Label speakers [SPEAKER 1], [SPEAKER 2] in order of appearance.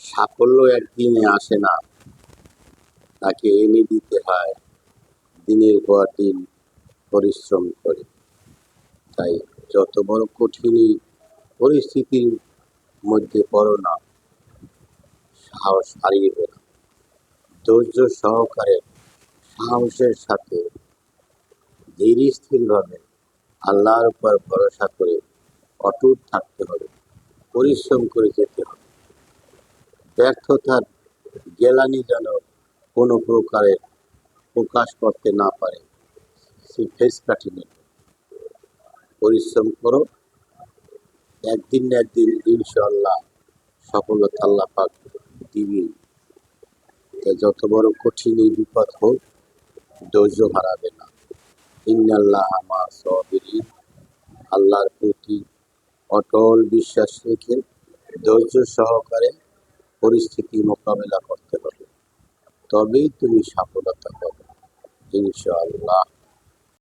[SPEAKER 1] সাফল্য একদিনে আসে না, তাকে এনে দিতে হয় দিনের পর দিন পরিশ্রম করে। তাই যত বড় কঠিনই পরিস্থিতির মধ্যে পড়ো না, সাহস হারিয়ে না। ধৈর্য সহকারে সাহসের সাথে ধীর স্থিরভাবে আল্লাহর উপর ভরসা করে অটুট থাকতে হবে, পরিশ্রম করে যেতে হবে। ব্যর্থতার গ্লানি যেন কোনো প্রকারে প্রকাশ করতে না পারে, সে ফেস কাটিয়ে পরিশ্রম করো, একদিন না একদিন ইনশাআল্লাহ সফলতা আল্লাহ পাক দিবেন। তাই যত বড় কঠিন এই বিপদ হোক, ধৈর্য হারাবে না। ইন্নাল্লাহ মা সাবিরিন, আল্লাহর প্রতি অটল বিশ্বাস রেখে ধৈর্য সহকারে পরিস্থিতি মোকাবেলা করতে হবে, তবেই তুমি সফলতা পাবে ইনশাআল্লাহ।